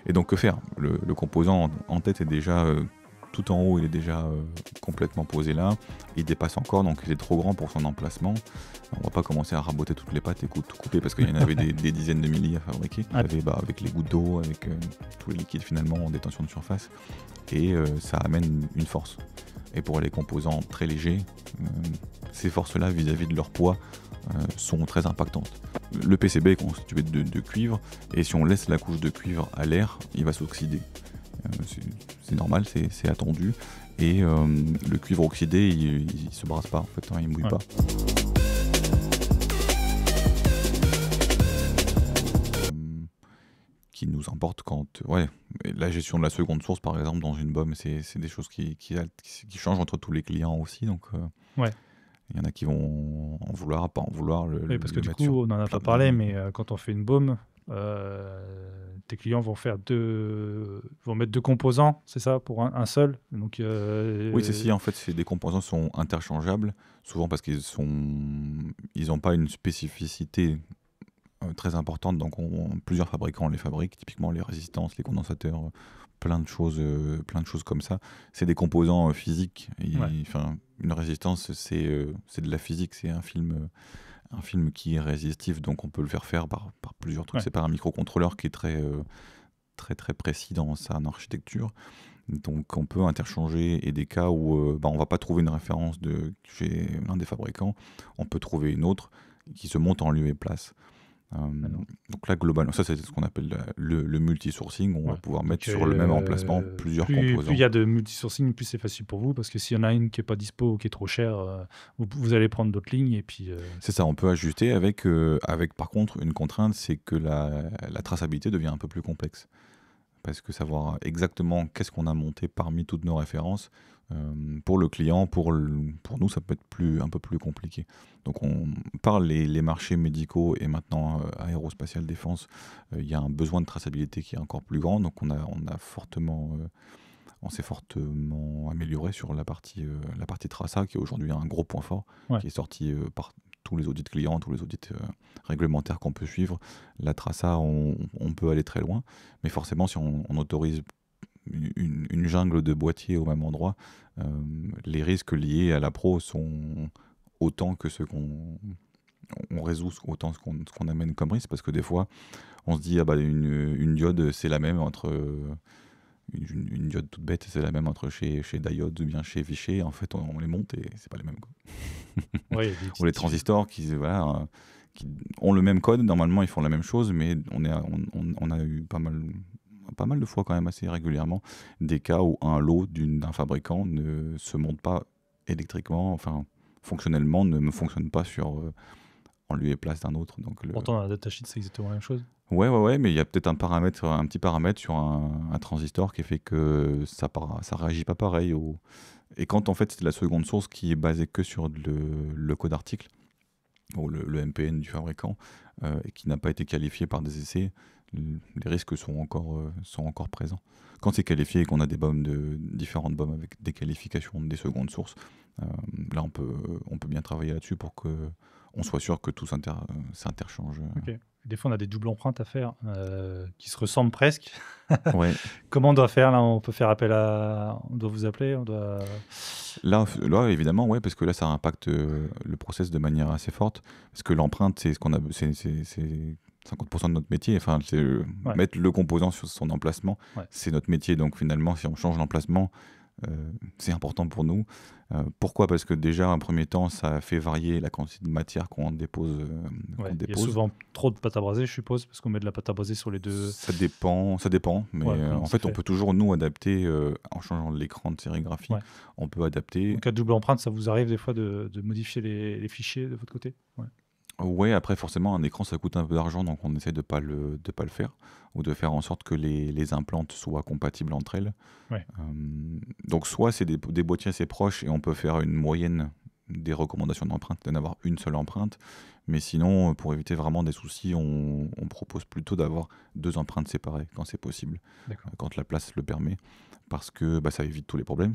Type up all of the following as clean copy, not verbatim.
Et donc que faire? Le composant en tête est déjà tout en haut, il est déjà complètement posé là. Il dépasse encore, donc il est trop grand pour son emplacement. On va pas commencer à raboter toutes les pattes et tout couper parce qu'il y en avait des dizaines de milliers à fabriquer. Ah. Avec les gouttes d'eau, avec tous les liquides finalement en détention de surface. Et ça amène une force. Et pour les composants très légers, ces forces-là vis-à-vis de leur poids sont très impactantes. Le PCB est constitué de cuivre, et si on laisse la couche de cuivre à l'air, il va s'oxyder. C'est normal, c'est attendu. Et le cuivre oxydé, il se brasse pas en fait, hein, il mouille pas. Qui nous importe quand... la gestion de la seconde source par exemple dans une BOM, c'est des choses qui changent entre tous les clients aussi. Donc il y en a qui vont en vouloir, pas en vouloir. Oui, parce que du coup, on n'en a pas parlé, mais quand on fait une BOM, tes clients vont mettre 2 composants, c'est ça, pour un seul. Donc, oui, c'est si, en fait, des composants sont interchangeables, souvent parce qu'ils n'ont pas une spécificité très importante, donc plusieurs fabricants les fabriquent, typiquement les résistances, les condensateurs, plein de choses comme ça. C'est des composants physiques. Une résistance, c'est de la physique, c'est un film qui est résistif, donc on peut le faire par plusieurs trucs. C'est pas un microcontrôleur qui est très précis dans sa architecture. Donc on peut interchanger, et des cas où on va pas trouver une référence chez l'un des fabricants, on peut trouver une autre qui se monte en lieu et place. Donc là, globalement, ça c'est ce qu'on appelle le multi-sourcing. On va pouvoir mettre sur le même emplacement plusieurs composants. Plus il y a de multi-sourcing, plus c'est facile pour vous, parce que s'il y en a une qui n'est pas dispo ou qui est trop chère, vous allez prendre d'autres lignes. Et puis, c'est ça, on peut ajuster avec par contre une contrainte, c'est que la traçabilité devient un peu plus complexe. Parce que savoir exactement qu'est-ce qu'on a monté parmi toutes nos références, pour le client, pour nous, ça peut être un peu plus compliqué. Donc on parle les marchés médicaux et maintenant aérospatial défense, il y a un besoin de traçabilité qui est encore plus grand. Donc on s'est fortement amélioré sur la partie traça, qui est aujourd'hui un gros point fort, qui est sorti par tous les audits clients, tous les audits réglementaires qu'on peut suivre. La traça, on peut aller très loin, mais forcément si on autorise une jungle de boîtiers au même endroit, les risques liés à la pro sont autant que ceux qu'on résout, autant ce qu'on amène comme risque, parce que des fois on se dit une diode c'est la même entre une diode toute bête, c'est la même entre chez Diode ou bien chez Vichy. En fait on les monte et c'est pas les mêmes, quoi. Ou les transistors qui ont le même code, normalement ils font la même chose, mais on a eu pas mal de fois quand même, assez régulièrement, des cas où un lot d'un fabricant ne se monte pas électriquement, enfin fonctionnellement ne fonctionne pas en lieu et place d'un autre. Donc pourtant dans la datasheet c'est exactement la même chose. Ouais, mais il y a peut-être un petit paramètre sur un transistor qui fait que ça réagit pas pareil. Et quand en fait c'est la seconde source qui est basée que sur le code article, ou le MPN du fabricant, et qui n'a pas été qualifié par des essais, les risques sont encore présents. Quand c'est qualifié et qu'on a différentes BOM avec des qualifications des secondes sources, là on peut bien travailler là-dessus pour qu'on soit sûr que tout s'interchange. Okay. Des fois on a des doubles empreintes à faire qui se ressemblent presque. Ouais. Comment on doit faire là? On peut faire appel on doit vous appeler, Là évidemment, ouais, parce que là ça impacte le process de manière assez forte, parce que l'empreinte c'est 50% de notre métier. Enfin, mettre le composant sur son emplacement, c'est notre métier. Donc finalement, si on change l'emplacement, c'est important pour nous. Pourquoi? Parce que déjà, en premier temps, ça fait varier la quantité de matière qu'on dépose. Il y a souvent trop de pâte à braser, je suppose, parce qu'on met de la pâte à braser sur les deux. Ça dépend. Mais en fait, on peut toujours nous adapter en changeant l'écran de sérigraphie. On peut adapter. Donc à double empreinte, ça vous arrive des fois de modifier les fichiers de votre côté? Ouais, après forcément un écran ça coûte un peu d'argent, donc on essaie de pas le faire, ou de faire en sorte que les implantes soient compatibles entre elles. Donc soit c'est des boîtiers assez proches et on peut faire une moyenne des recommandations d'empreinte, d'en avoir une seule empreinte, mais sinon pour éviter vraiment des soucis, on propose plutôt d'avoir 2 empreintes séparées quand c'est possible, quand la place le permet, parce que ça évite tous les problèmes.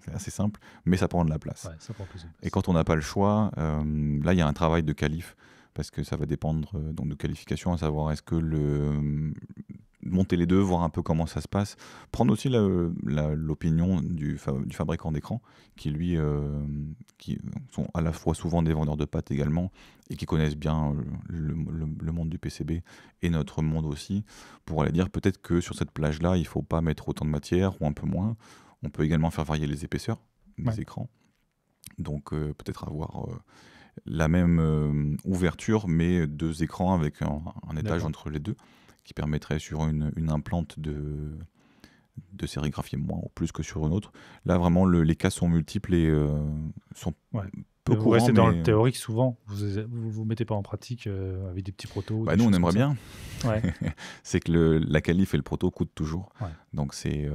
C'est assez simple, mais ça prend de la place. Ça prend plus de place. Et quand on n'a pas le choix, là il y a un travail de qualif, parce que ça va dépendre donc de qualification, à savoir est-ce que monter les deux, voir un peu comment ça se passe. Prendre aussi l'opinion du fabricant d'écran, qui lui, qui sont à la fois souvent des vendeurs de pâtes également, et qui connaissent bien le monde du PCB et notre monde aussi, pour aller dire peut-être que sur cette plage-là, il ne faut pas mettre autant de matière ou un peu moins. On peut également faire varier les épaisseurs des écrans. Donc peut-être avoir la même ouverture, mais 2 écrans avec un étage entre les deux, qui permettrait sur une implante de sérigraphier moins ou plus que sur une autre. Là, vraiment, les cas sont multiples et sont peu courants. Vous restez dans le théorique souvent, vous mettez pas en pratique avec des petits protos. Nous, on aimerait bien. C'est que la qualif et le proto coûtent toujours. Donc c'est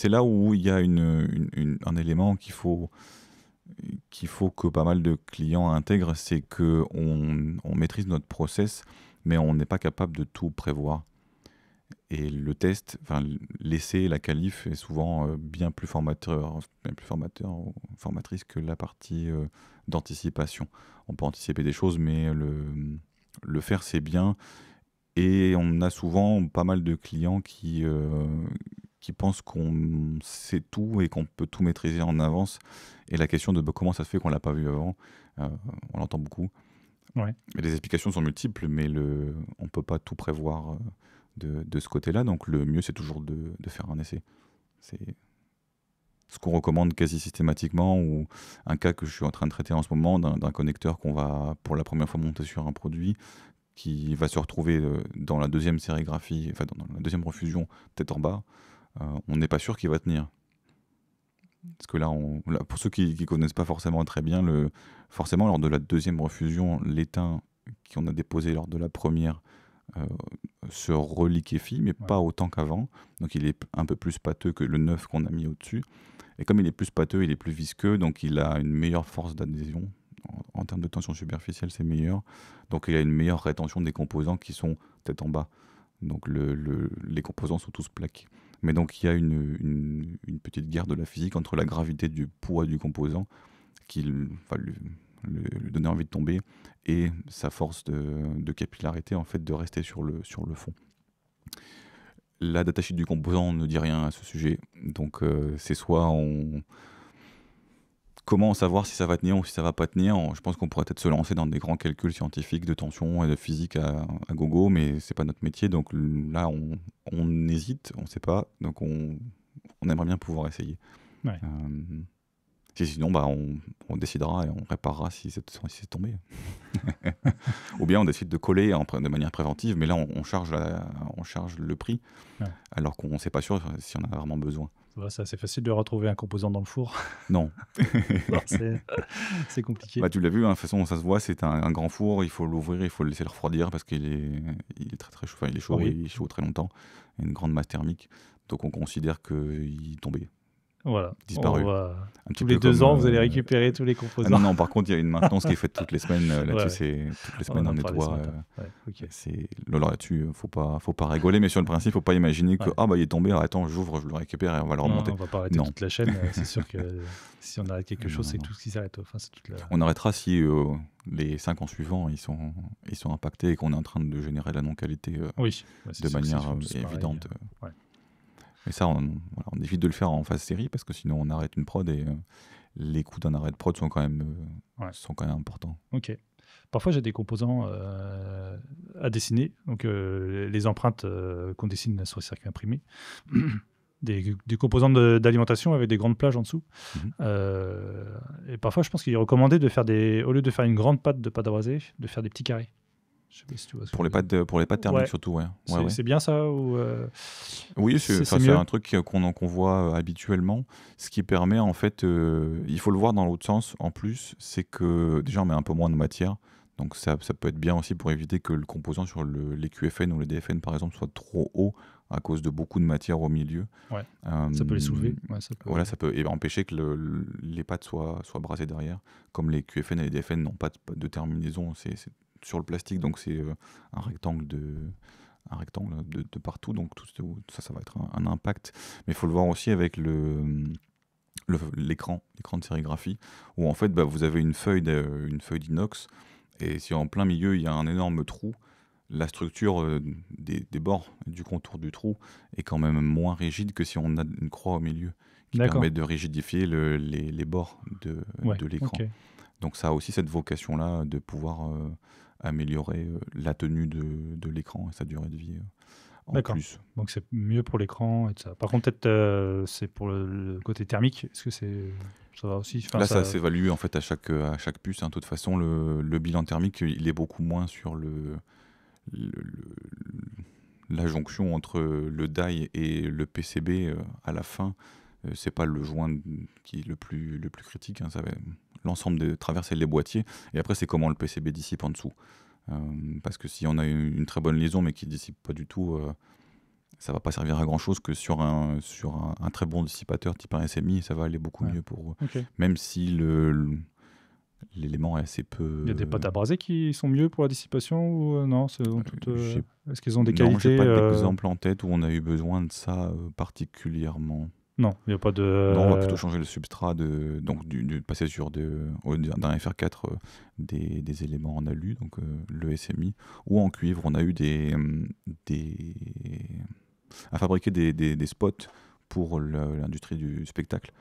là où il y a un élément qu'il faut que pas mal de clients intègrent, c'est qu'on maîtrise notre process, mais on n'est pas capable de tout prévoir. Et le test, l'essai, la qualif est souvent bien plus formateur ou formatrice que la partie d'anticipation. On peut anticiper des choses, mais le faire, c'est bien. Et on a souvent pas mal de clients qui pensent qu'on sait tout et qu'on peut tout maîtriser en avance. Et la question de comment ça se fait qu'on ne l'a pas vu avant, on l'entend beaucoup. Et les explications sont multiples, mais on ne peut pas tout prévoir de ce côté-là. Donc le mieux, c'est toujours de faire un essai. C'est ce qu'on recommande quasi systématiquement, ou un cas que je suis en train de traiter en ce moment, d'un connecteur qu'on va pour la première fois monter sur un produit, qui va se retrouver dans la deuxième sérigraphie, dans la deuxième refusion, tête en bas. On n'est pas sûr qu'il va tenir. Parce que là, pour ceux qui ne connaissent pas forcément très bien, forcément, lors de la deuxième refusion, l'étain qu'on a déposé lors de la première se reliquéfie, mais pas autant qu'avant. Donc il est un peu plus pâteux que le neuf qu'on a mis au-dessus. Et comme il est plus pâteux, il est plus visqueux, donc il a une meilleure force d'adhésion. En termes de tension superficielle, c'est meilleur. Donc il y a une meilleure rétention des composants qui sont tête en bas. Donc les composants sont tous plaqués. Mais donc il y a une petite guerre de la physique entre la gravité du poids du composant qui va lui donner envie de tomber, et sa force de capillarité, en fait, de rester sur le fond. La datasheet du composant ne dit rien à ce sujet. Donc c'est soit comment savoir si ça va tenir ou si ça va pas tenir. Je pense qu'on pourrait peut-être se lancer dans des grands calculs scientifiques de tension et de physique à gogo, mais c'est pas notre métier. Donc là, on hésite, on sait pas. Donc on aimerait bien pouvoir essayer. Sinon, on décidera et on réparera si c'est tombé. Ou bien on décide de coller de manière préventive, mais là on charge le prix, alors qu'on ne sait pas sûr si on a vraiment besoin. C'est assez facile de retrouver un composant dans le four. Non. C'est compliqué. Tu l'as vu, de toute façon, ça se voit, c'est un grand four, il faut l'ouvrir, il faut le laisser le refroidir parce qu'il est très très chaud, il est chaud, il est chaud très longtemps, il y a une grande masse thermique, donc on considère qu'il est tombé. Voilà. Disparu. Tous les 2 ans, vous allez récupérer tous les composants. Non, par contre, il y a une maintenance qui est faite toutes les semaines. Là-dessus, c'est toutes les semaines on nettoie. Là-dessus, faut pas rigoler, mais sur le principe, faut pas imaginer que il est tombé. Attends, j'ouvre, je le récupère et on va le remonter. On va pas arrêter toute la chaîne. C'est sûr que si on arrête quelque chose, c'est tout ce qui s'arrête. On arrêtera si les 5 ans suivants ils sont impactés et qu'on est en train de générer la non-qualité de manière évidente. Et ça, on évite de le faire en phase série, parce que sinon on arrête une prod et les coûts d'un arrêt de prod sont quand même importants. Ok. Parfois, j'ai des composants à dessiner, donc les empreintes qu'on dessine sur les circuits imprimés, des composants d'alimentation avec des grandes plages en dessous. Et parfois, je pense qu'il est recommandé de faire au lieu de faire une grande pâte de pâte à brasée, de faire des petits carrés. Je sais pas si tu vois pour les pâtes thermiques surtout, c'est bien ça ou Oui, c'est un truc qu'on voit habituellement. Ce qui permet, en fait, il faut le voir dans l'autre sens en plus, c'est que déjà on met un peu moins de matière, donc ça peut être bien aussi pour éviter que le composant sur les QFN ou les DFN par exemple soit trop haut à cause de beaucoup de matière au milieu. Ça peut les soulever. Ça peut empêcher que les pâtes soient brasées derrière. Comme les QFN et les DFN n'ont pas de terminaison, c'est sur le plastique, donc c'est un rectangle de partout, donc tout ça va être un impact. Mais il faut le voir aussi avec l'écran de sérigraphie, où en fait vous avez une feuille d'inox, et si en plein milieu il y a un énorme trou, la structure des bords du contour du trou est quand même moins rigide que si on a une croix au milieu qui permet de rigidifier les bords de l'écran. Donc ça a aussi cette vocation-là de pouvoir améliorer la tenue de l'écran et sa durée de vie en plus. Donc c'est mieux pour l'écran et tout ça. Par contre, peut-être c'est pour le côté thermique. Est-ce que ça va aussi Là, ça s'évalue en fait à chaque puce. De toute façon, le bilan thermique, il est beaucoup moins sur la jonction entre le die et le PCB à la fin. C'est pas le joint qui est le plus critique. Ça va l'ensemble de traverser les boîtiers. Et après, c'est comment le PCB dissipe en dessous. Parce que si on a une très bonne liaison mais qui dissipe pas du tout, ça va pas servir à grand chose que sur un très bon dissipateur type un SMI, ça va aller beaucoup mieux pour même si l'élément est assez peu. Il y a des pâtes à braser qui sont mieux pour la dissipation ou non est-ce qu'ils ont des qualités? Non, j'ai pas d'exemple en tête où on a eu besoin de ça particulièrement. Non, il n'y a pas de. Non, on va plutôt changer le substrat donc passer sur d'un FR4 des éléments en alu, donc le SMI, ou en cuivre. On a eu à fabriquer des spots pour l'industrie du spectacle.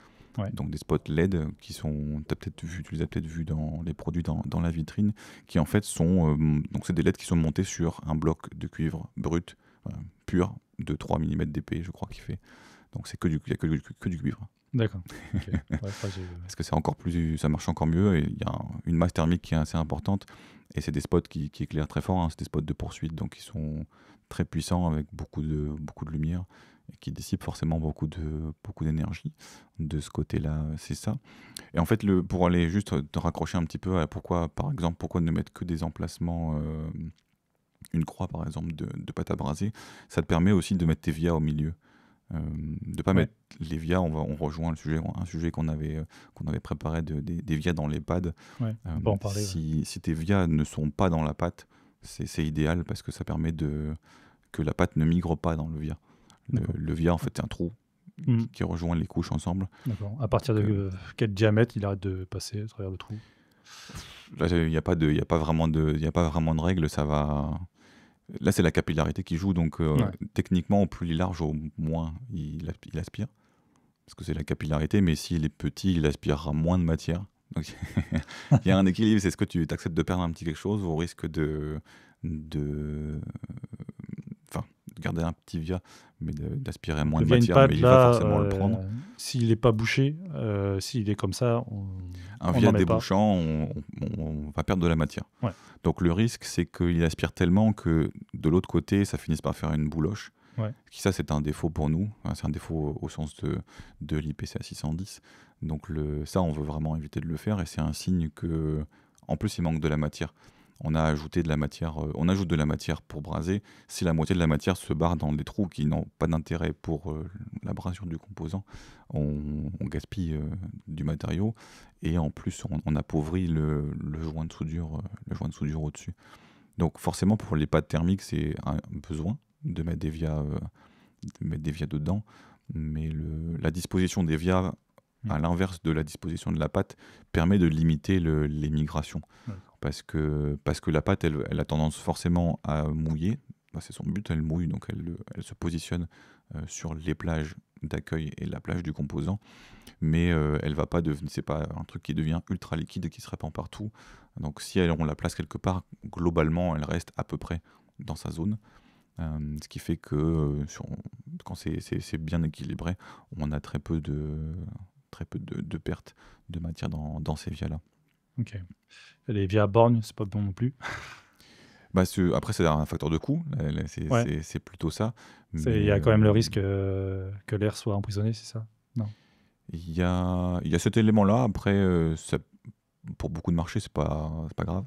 Donc des spots LED qui sont, tu les as peut-être vus dans les produits dans la vitrine, qui en fait sont, donc c'est des LED qui sont montés sur un bloc de cuivre brut, pur, de 3 mm d'épais, je crois qu'il fait. Donc c'est il n'y a que du cuivre. D'accord. Parce que ça marche encore mieux et il y a une masse thermique qui est assez importante et c'est des spots qui éclairent très fort. C'est des spots de poursuite, donc ils sont très puissants avec beaucoup de lumière et qui dissipent forcément beaucoup d'énergie. De ce côté-là, c'est ça. Et en fait, pour aller juste te raccrocher un petit peu à pourquoi ne mettre que des emplacements, une croix par exemple de pâte à braser, ça te permet aussi de mettre tes vias au milieu. De pas mettre les vias, on rejoint un sujet qu'on avait préparé des vias dans les pads. On peut en parler, si tes vias ne sont pas dans la pâte, c'est idéal parce que ça permet que la pâte ne migre pas dans le via. Le via en fait c'est un trou qui rejoint les couches ensemble. D'accord. À partir de quel diamètre il arrête de passer à travers le trou? Là il n'y a pas vraiment de règle, ça va. Là, c'est la capillarité qui joue, donc techniquement, au plus il est large, au moins il aspire. Parce que c'est la capillarité, mais s'il est petit, il aspirera moins de matière. Donc il y a un équilibre, c'est ce que tu acceptes de perdre un petit quelque chose au risque de garder un petit via, mais d'aspirer moins de matière, mais il va forcément le prendre. S'il n'est pas bouché, s'il est comme ça, un via débouchant, on va perdre de la matière. Donc le risque, c'est qu'il aspire tellement que de l'autre côté, ça finisse par faire une bouloche. Ça, c'est un défaut pour nous. C'est un défaut au sens de l'IPCA 610. Donc ça, on veut vraiment éviter de le faire. Et c'est un signe que, en plus, il manque de la matière. On ajoute de la matière pour braser. Si la moitié de la matière se barre dans des trous qui n'ont pas d'intérêt pour la brasure du composant, on gaspille du matériau et en plus on appauvrit le joint de soudure au-dessus. Donc forcément pour les pâtes thermiques c'est un besoin de mettre des vias dedans, mais la disposition des vias à l'inverse de la disposition de la pâte permet de limiter les migrations. Parce que la pâte, elle a tendance forcément à mouiller. C'est son but, elle mouille, donc elle se positionne sur les plages d'accueil et la plage du composant. Mais elle va pas devenir, c'est pas un truc qui devient ultra liquide et qui se répand partout. Donc si on la place quelque part, globalement, elle reste à peu près dans sa zone. Ce qui fait que quand c'est bien équilibré, on a très peu de pertes de matière dans ces vias-là. Ok. Les vias borgnes, c'est pas bon non plus. Après, c'est un facteur de coût, c'est plutôt ça. Il y a quand même le risque que l'air soit emprisonné, c'est ça? Non. Il y a cet élément-là. Après, pour beaucoup de marchés, c'est pas grave.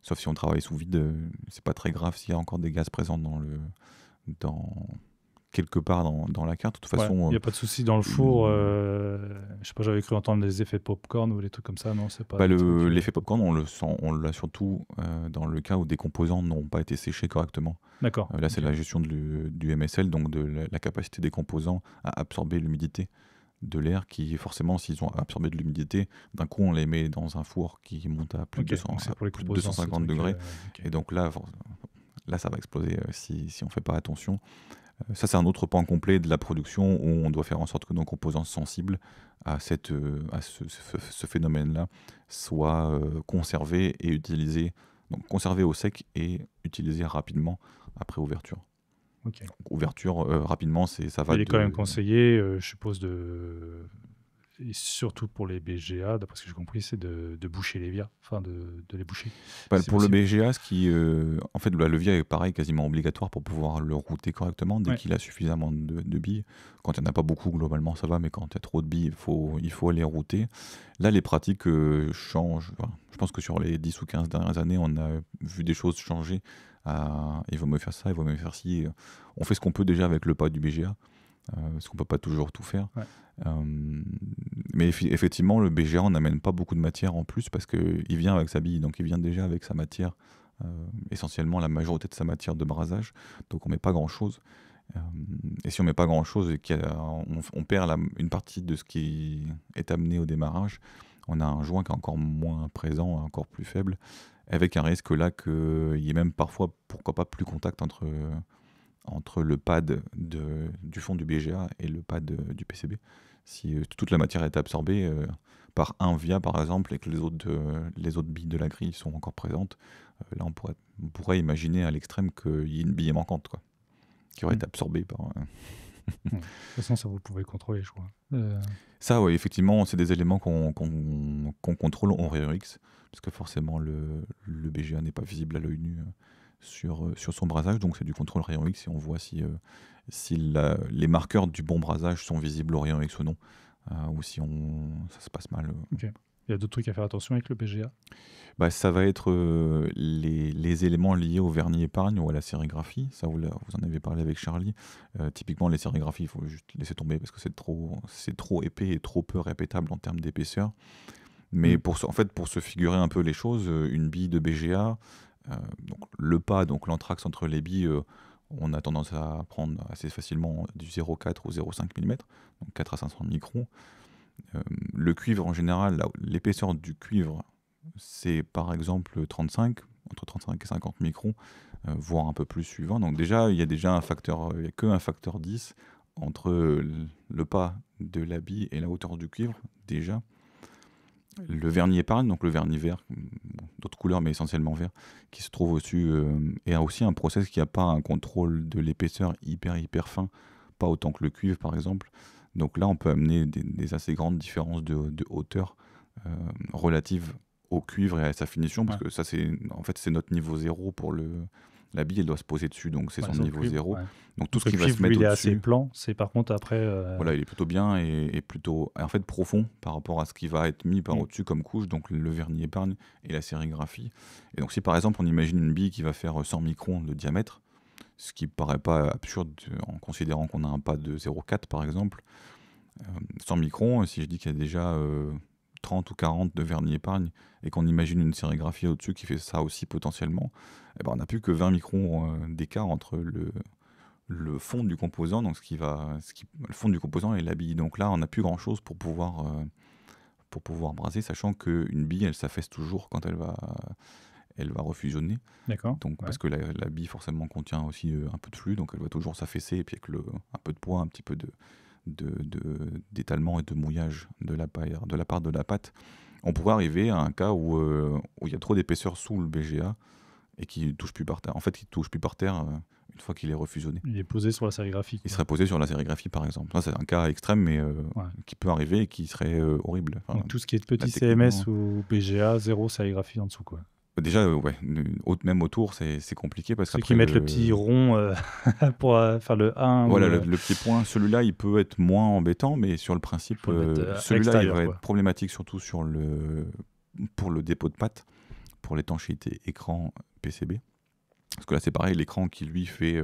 Sauf si on travaille sous vide, c'est pas très grave s'il y a encore des gaz présents quelque part dans la carte. De toute façon, il n'y a pas de souci dans le four. Je sais pas, j'avais cru entendre des effets popcorn ou des trucs comme ça. Non, c'est pas. L'effet popcorn, on l'a surtout dans le cas où des composants n'ont pas été séchés correctement. D'accord. Là, c'est la gestion du MSL, donc de la capacité des composants à absorber l'humidité. de l'air qui, forcément, s'ils ont absorbé de l'humidité, d'un coup, on les met dans un four qui monte à plus de 200, plus de 250 degrés. Et donc là, ça va exploser si on ne fait pas attention. Ça, c'est un autre pan complet de la production où on doit faire en sorte que nos composants sensibles à ce phénomène-là soient conservés et utilisés. Donc conservés au sec et utilisés rapidement après ouverture. Okay. Ouverture rapidement, ça va. Il est quand même conseillé, je suppose, et surtout pour les BGA, d'après ce que j'ai compris, c'est de boucher les vias, enfin de les boucher. Pour le BGA, en fait, le via est pareil, quasiment obligatoire pour pouvoir le router correctement dès qu'il a suffisamment de billes. Quand il n'y en a pas beaucoup, globalement, ça va, mais quand il y a trop de billes, il faut les router. Là, les pratiques changent. Enfin, je pense que sur les 10 ou 15 dernières années, on a vu des choses changer. Il vaut mieux faire ça, il vaut mieux faire ci. On fait ce qu'on peut déjà avec le pas du BGA, parce qu'on ne peut pas toujours tout faire. Mais effectivement, le BGA, on n'amène pas beaucoup de matière en plus parce qu'il vient avec sa bille, donc il vient déjà avec sa matière, essentiellement la majorité de sa matière de brasage, donc on ne met pas grand-chose. Et si on ne met pas grand-chose et qu'on perd une partie de ce qui est amené au démarrage, on a un joint qui est encore moins présent, encore plus faible, avec un risque là qu'il y ait même parfois, pourquoi pas, plus contact entre le pad du fond du BGA et le pad du PCB. Si toute la matière est absorbée par un via, par exemple, et que les autres billes de la grille sont encore présentes, là on pourrait imaginer à l'extrême qu'il y ait une bille manquante, quoi, qui aurait été absorbée par... De toute façon, ça vous pouvez contrôler, je crois. Ça, oui, effectivement, c'est des éléments qu'on contrôle en rayon X, parce que forcément le BGA n'est pas visible à l'œil nu sur son brasage, donc c'est du contrôle rayon X et on voit si les marqueurs du bon brasage sont visibles au rayon X ou non, ou si ça se passe mal. Okay. Il y a d'autres trucs à faire attention avec le BGA? Ça va être les éléments liés au vernis épargne ou à la sérigraphie. Ça, vous en avez parlé avec Charlie. Typiquement, les sérigraphies, il faut juste laisser tomber parce que c'est trop épais et trop peu répétable en termes d'épaisseur. Mais pour se figurer un peu les choses, une bille de BGA, donc le pas, donc l'anthrax entre les billes, on a tendance à prendre assez facilement du 0,4 ou 0,5 mm, donc 4 à 500 microns. Le cuivre en général, l'épaisseur du cuivre, c'est par exemple entre 35 et 50 microns, voire un peu plus suivant. Donc déjà, il y a qu'un facteur 10 entre le pas de la bille et la hauteur du cuivre, déjà. Le vernis épargne, donc le vernis vert, d'autres couleurs mais essentiellement vert, qui se trouve au-dessus, et a aussi un process qui n'a pas un contrôle de l'épaisseur hyper fin, pas autant que le cuivre par exemple. Donc là on peut amener des assez grandes différences de hauteur relatives au cuivre et à sa finition, parce que ça c'est notre niveau 0 pour la bille, elle doit se poser dessus, donc c'est son niveau 0. Donc tout ce qui va se mettre au-dessus... il est assez plan, c'est par contre après... Voilà, il est plutôt bien et plutôt en fait profond par rapport à ce qui va être mis par au-dessus comme couche, donc le vernis épargne et la sérigraphie. Et donc si par exemple on imagine une bille qui va faire 100 microns de diamètre, ce qui paraît pas absurde en considérant qu'on a un pas de 0,4 par exemple, 100 microns, si je dis qu'il y a déjà 30 ou 40 de vernis épargne et qu'on imagine une sérigraphie au-dessus qui fait ça aussi potentiellement, on n'a plus que 20 microns d'écart entre le fond du composant, donc le fond du composant et la bille. Donc là, on n'a plus grand-chose pour pouvoir braser, sachant qu'une bille, elle s'affaisse toujours quand elle va refusionner. D'accord. Donc, parce que la bille, forcément, contient aussi un peu de flux, donc elle va toujours s'affaisser, et puis avec un peu de poids, un petit peu d'étalement et de mouillage de la part de la pâte, on pourrait arriver à un cas où il y a trop d'épaisseur sous le BGA et qui ne touche plus par terre. En fait, il ne touche plus par terre une fois qu'il est refusionné. Il est posé sur la sérigraphie. Il serait posé sur la sérigraphie, par exemple. Ça, c'est un cas extrême, mais qui peut arriver et qui serait horrible. Donc tout ce qui est petit CMS ou BGA, zéro sérigraphie en dessous, quoi. Déjà, même autour, c'est compliqué parce ceux qui mettent le petit rond pour faire le 1. Voilà, le petit point. Celui-là, il peut être moins embêtant, mais sur le principe, celui-là, il va être problématique surtout pour le dépôt de pâte, pour l'étanchéité écran PCB. Parce que là, c'est pareil, l'écran qui, lui, fait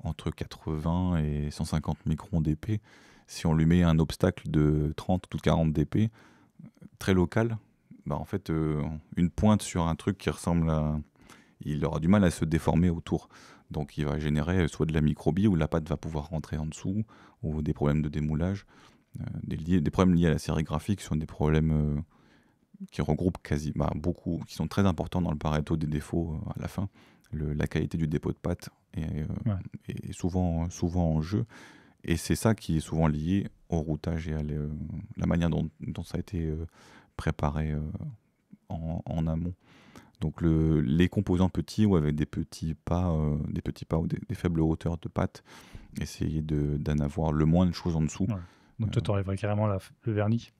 entre 80 et 150 microns d'épais. Si on lui met un obstacle de 30 ou 40 d'épais, très local, en fait, une pointe sur un truc qui ressemble à... Il aura du mal à se déformer autour. Donc il va générer soit de la microbie où la pâte va pouvoir rentrer en dessous, ou des problèmes de démoulage. des problèmes liés à la sérigraphie qui sont des problèmes qui regroupent beaucoup, qui sont très importants dans le Pareto des défauts à la fin. La qualité du dépôt de pâte est souvent en jeu. Et c'est ça qui est souvent lié au routage et à la manière dont ça a été préparé en amont. Donc les composants petits ou avec des petits pas ou des faibles hauteurs de pâte, essayer d'en avoir le moins de choses en dessous. Ouais. Donc toi, tu enlèverais carrément le vernis.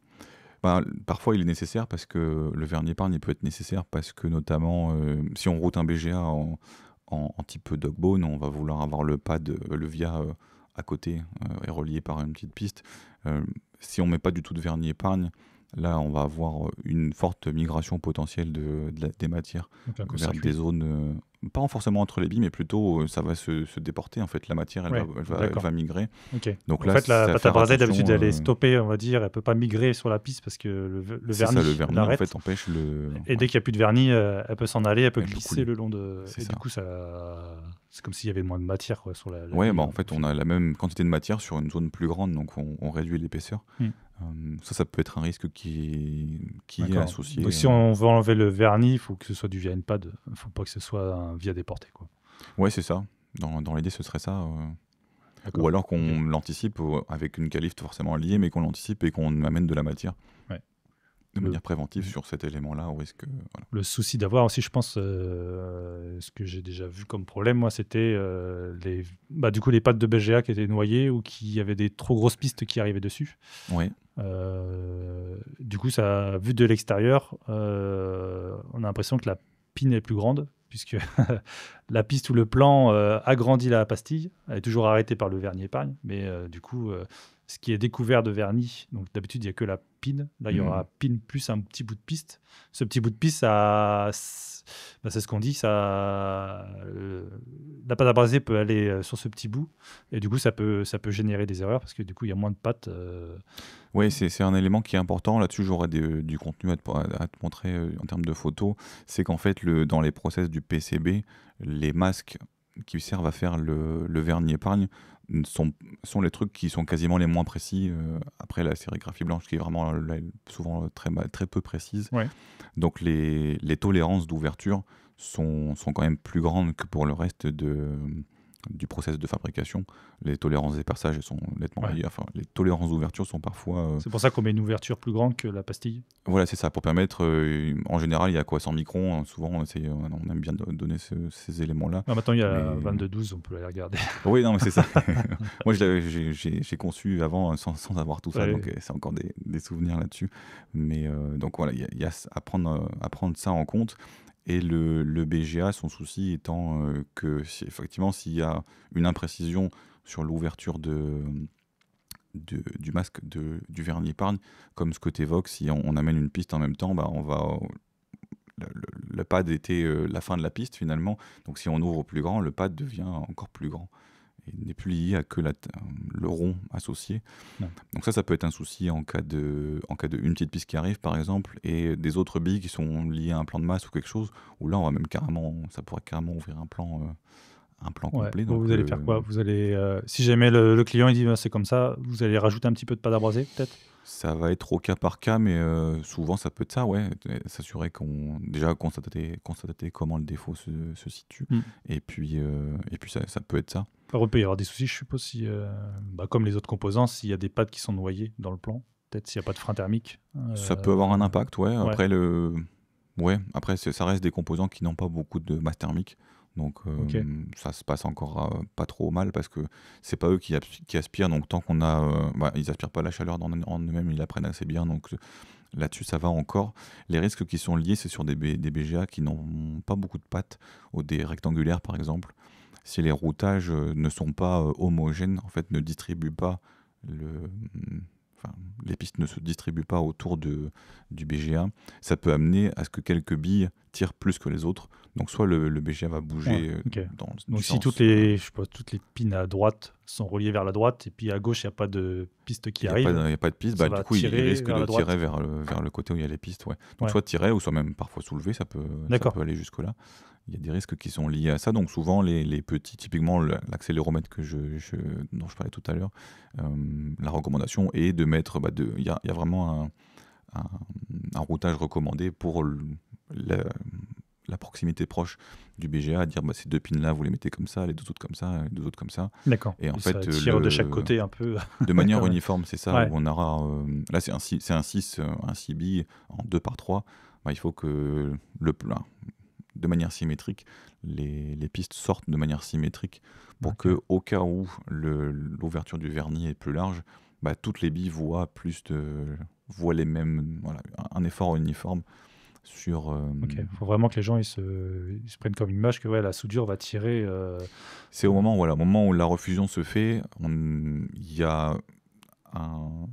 Parfois, il est nécessaire parce que le vernis épargne il peut être nécessaire parce que notamment, si on route un BGA en type Dogbone, on va vouloir avoir le pad, le via à côté et relié par une petite piste. Si on met pas du tout de vernis épargne, là, on va avoir une forte migration potentielle des matières vers des zones, pas forcément entre les billes, mais plutôt ça va se déporter. En fait, la matière, elle va migrer. Okay. Donc en là, fait, la pâte à braser, d'habitude, elle est stoppée, on va dire. Elle peut pas migrer sur la piste parce que le vernis, le vernis en fait, empêche le... Et dès qu'il n'y a plus de vernis, elle peut s'en aller, elle peut glisser le long de... Et du coup, c'est comme s'il y avait moins de matière sur la bille, en fait, on a la même quantité de matière sur une zone plus grande, donc on réduit l'épaisseur. Ça peut être un risque qui est associé. Donc si on veut enlever le vernis, il faut que ce soit du via une pad, il ne faut pas que ce soit un via déporté, quoi. Ouais, c'est ça. Dans l'idée, ce serait ça. Ou alors qu'on l'anticipe avec une calife forcément liée, mais qu'on l'anticipe et qu'on amène de la matière de manière préventive sur cet élément-là, au risque. Voilà. Le souci d'avoir aussi, je pense, ce que j'ai déjà vu comme problème, moi, c'était du coup les pattes de BGA qui étaient noyées ou qui avaient des trop grosses pistes qui arrivaient dessus. Oui. Du coup, ça, vu de l'extérieur, on a l'impression que la pine est plus grande, puisque la piste ou le plan agrandit la pastille. Elle est toujours arrêtée par le vernis épargne, mais du coup, ce qui est découvert de vernis, donc d'habitude, il n'y a que la pine. Là, il y aura pine plus un petit bout de piste. Ce petit bout de piste, c'est ce qu'on dit, la pâte à braser peut aller sur ce petit bout, et du coup, ça peut générer des erreurs, parce que du coup, il y a moins de pâte. Oui, c'est un élément qui est important. Là-dessus, j'aurais du contenu à te montrer en termes de photos. C'est qu'en fait, dans les process du PCB, les masques qui servent à faire le vernis épargne sont les trucs qui sont quasiment les moins précis après la sérigraphie blanche, qui est vraiment souvent très peu précise. Ouais. Donc les tolérances d'ouverture sont quand même plus grandes que pour le reste du process de fabrication. Les tolérances d'éperçage sont nettement meilleures. Enfin, les tolérances d'ouverture sont parfois... C'est pour ça qu'on met une ouverture plus grande que la pastille. Voilà, c'est ça, pour permettre... en général, il y a quoi, 100 microns. Souvent, on aime bien donner ces éléments-là. Maintenant, il y a 22-12, on peut aller regarder. Oui, non, mais c'est ça. Moi, j'ai conçu avant sans avoir tout ça, donc c'est encore des souvenirs là-dessus. Mais donc voilà, il y a à prendre ça en compte. Et le BGA, son souci étant que effectivement, s'il y a une imprécision sur l'ouverture du masque du vernis épargne, comme ce que tu évoques, si on amène une piste en même temps, on va... Le pad était la fin de la piste finalement, donc si on ouvre plus grand, le pad devient encore plus grand. Il n'est plus lié à que le rond associé. Ouais. Donc ça peut être un souci en cas de une petite piste qui arrive, par exemple, et des autres billes qui sont liées à un plan de masse ou quelque chose, où là, ça pourrait carrément ouvrir un plan complet. Donc, vous allez faire quoi? Vous allez, si jamais le client il dit c'est comme ça, vous allez rajouter un petit peu de pâte à braser, peut-être? Ça va être au cas par cas, mais souvent ça peut être ça, s'assurer déjà constater comment le défaut se situe, et puis ça peut être ça. Alors, il peut y avoir des soucis, je suppose, si, comme les autres composants, s'il y a des pattes qui sont noyées dans le plan, peut-être s'il n'y a pas de frein thermique. Ça peut avoir un impact, ouais. Après, après ça reste des composants qui n'ont pas beaucoup de masse thermique. Donc ça se passe encore pas trop mal parce que c'est pas eux qui aspirent, donc tant qu'on a ils aspirent pas la chaleur en eux-mêmes, ils la prennent assez bien, donc là-dessus ça va encore. Les risques qui sont liés, c'est sur des BGA qui n'ont pas beaucoup de pattes, ou des rectangulaires par exemple. Si les routages ne sont pas homogènes, en fait ne distribuent pas les pistes ne se distribuent pas autour du BGA, ça peut amener à ce que quelques billes tirent plus que les autres. Donc soit le BGA va bouger dans donc du si sens, toutes les pins à droite sont reliées vers la droite et puis à gauche il n'y a pas de piste qui il arrive, n'y a pas de piste, ça du va coup il tirer risque vers de la droite. tirer vers le côté où il y a les pistes. Donc Ouais. soit tirer ou soit même parfois soulever, ça peut aller jusque-là. Il y a des risques qui sont liés à ça. Donc souvent les petits, typiquement l'accéléromètre dont je parlais tout à l'heure, la recommandation est de mettre, il y a vraiment un routage recommandé pour la proximité proche du BGA, à dire ces 2 pins là vous les mettez comme ça, les 2 autres comme ça, les 2 autres comme ça. D'accord. Et en ça fait tire de chaque côté un peu. de manière uniforme, c'est ça. Ouais. Où on aura là c'est un 6 billes en 2x3. Il faut que de manière symétrique, les pistes sortent de manière symétrique pour que, au cas où l'ouverture du vernis est plus large, toutes les billes voient les mêmes, un effort uniforme sur. Il faut vraiment que les gens ils se prennent comme une image que la soudure va tirer. C'est au moment où la refusion se fait, il y a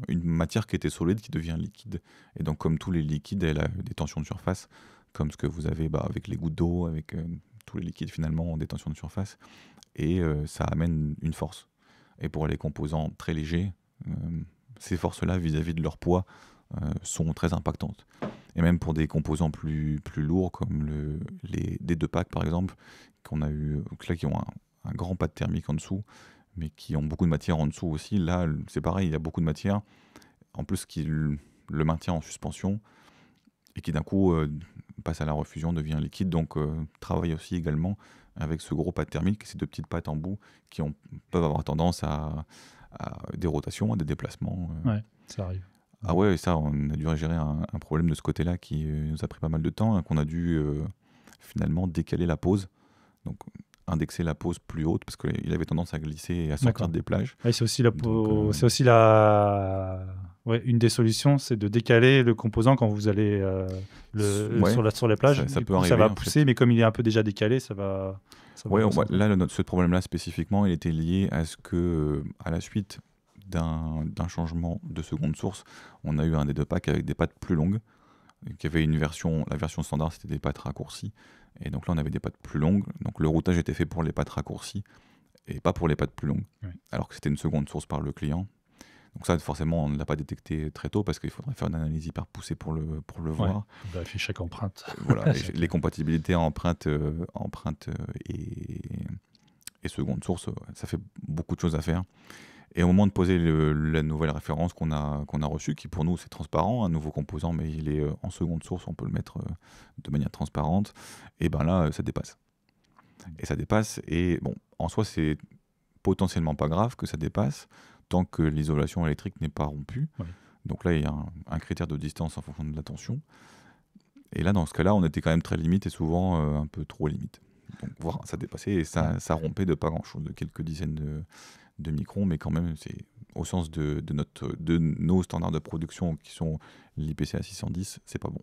une matière qui était solide qui devient liquide. Et donc, comme tous les liquides, elle a des tensions de surface, comme ce que vous avez avec les gouttes d'eau, avec tous les liquides finalement ont des tensions de surface. Et ça amène une force. Et pour les composants très légers, ces forces-là, vis-à-vis de leur poids, sont très impactantes. Et même pour des composants plus lourds, comme les D2 packs par exemple, qu'on a eu, là, qui ont un grand pad thermique en dessous, mais qui ont beaucoup de matière en dessous aussi. Là, c'est pareil, il y a beaucoup de matière, en plus qui le maintient en suspension, et qui d'un coup passe à la refusion, devient liquide, donc travaille aussi également avec ce gros pad thermique, ces 2 petites pattes en bout, qui peuvent avoir tendance à des rotations, à des déplacements. Ouais, ça arrive. Ah ouais, ça, on a dû gérer un problème de ce côté-là qui nous a pris pas mal de temps, qu'on a dû finalement décaler la pose. Donc indexer la pose plus haute parce qu'il avait tendance à glisser et à sortir des plages. Ouais, c'est aussi une des solutions, c'est de décaler le composant quand vous allez sur les plages. Ça peut coup, arriver, ça va pousser, mais comme il est un peu déjà décalé, ça va. Là, ce problème-là spécifiquement, il était lié à ce que, à la suite d'un changement de seconde source, on a eu un des 2 packs avec des pattes plus longues, qui avait la version standard, c'était des pattes raccourcies, et donc là on avait des pattes plus longues, donc le routage était fait pour les pattes raccourcies et pas pour les pattes plus longues, alors que c'était une seconde source par le client. Donc ça, forcément, on ne l'a pas détecté très tôt parce qu'il faudrait faire une analyse hyper poussée pour le voir. Il faut vérifier chaque empreinte. Voilà, les compatibilités empreinte et seconde source, ça fait beaucoup de choses à faire. Et au moment de poser la nouvelle référence qu'on a reçue, qui pour nous c'est transparent, un nouveau composant, mais il est en seconde source, on peut le mettre de manière transparente, et ben là ça dépasse. Et ça dépasse, et bon, en soi c'est potentiellement pas grave que ça dépasse, tant que l'isolation électrique n'est pas rompue. Oui. Donc là il y a un critère de distance en fonction de la tension. Et là dans ce cas-là on était quand même très limite et souvent un peu trop limite. Donc voilà, ça dépassait et ça rompait de pas grand-chose, de quelques dizaines de microns, mais quand même c'est au sens de nos standards de production qui sont l'IPCA 610, c'est pas bon.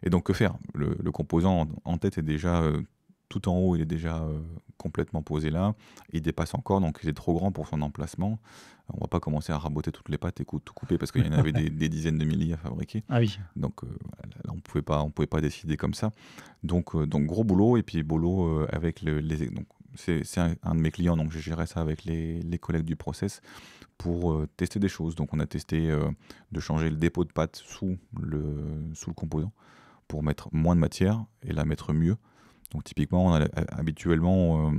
Et donc que faire? Le composant en tête est déjà tout en haut, il est déjà complètement posé là, il dépasse encore, donc il est trop grand pour son emplacement. On va pas commencer à raboter toutes les pattes et tout couper parce qu'il y en avait des dizaines de milliers à fabriquer. Ah oui. Donc là on pouvait pas décider comme ça. Donc gros boulot, et puis boulot avec donc c'est un de mes clients, donc j'ai géré ça avec les collègues du process pour tester des choses. Donc on a testé de changer le dépôt de pâte sous le composant pour mettre moins de matière et la mettre mieux. Donc typiquement, habituellement,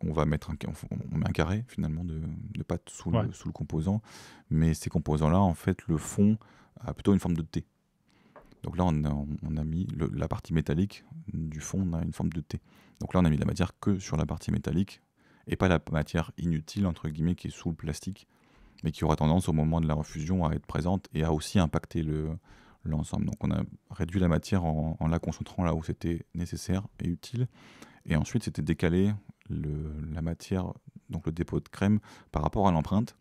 on va mettre on met un carré finalement de pâte sous le composant, mais ces composants-là, en fait, le fond a plutôt une forme de T. Donc là, on a mis la partie métallique du fond, on a une forme de T. Donc là, on a mis de la matière que sur la partie métallique, et pas la matière inutile, entre guillemets, qui est sous le plastique, mais qui aura tendance au moment de la refusion à être présente et à aussi impacter l'ensemble. Donc on a réduit la matière en la concentrant là où c'était nécessaire et utile. Et ensuite, c'était décaler la matière, donc le dépôt de crème, par rapport à l'empreinte,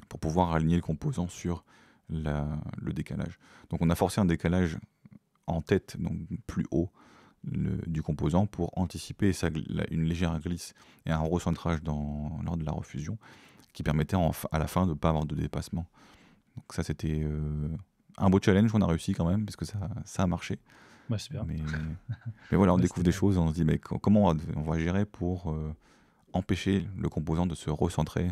pour pouvoir aligner le composant sur le décalage. Donc on a forcé un décalage en tête, donc plus haut du composant, pour anticiper une légère glisse et un recentrage lors de la refusion, qui permettait à la fin de ne pas avoir de dépassement. Donc ça, c'était un beau challenge qu'on a réussi quand même, parce que ça a marché. Ouais, super. Mais voilà, on Ouais, découvre des choses, on se dit, mais comment on va gérer pour empêcher le composant de se recentrer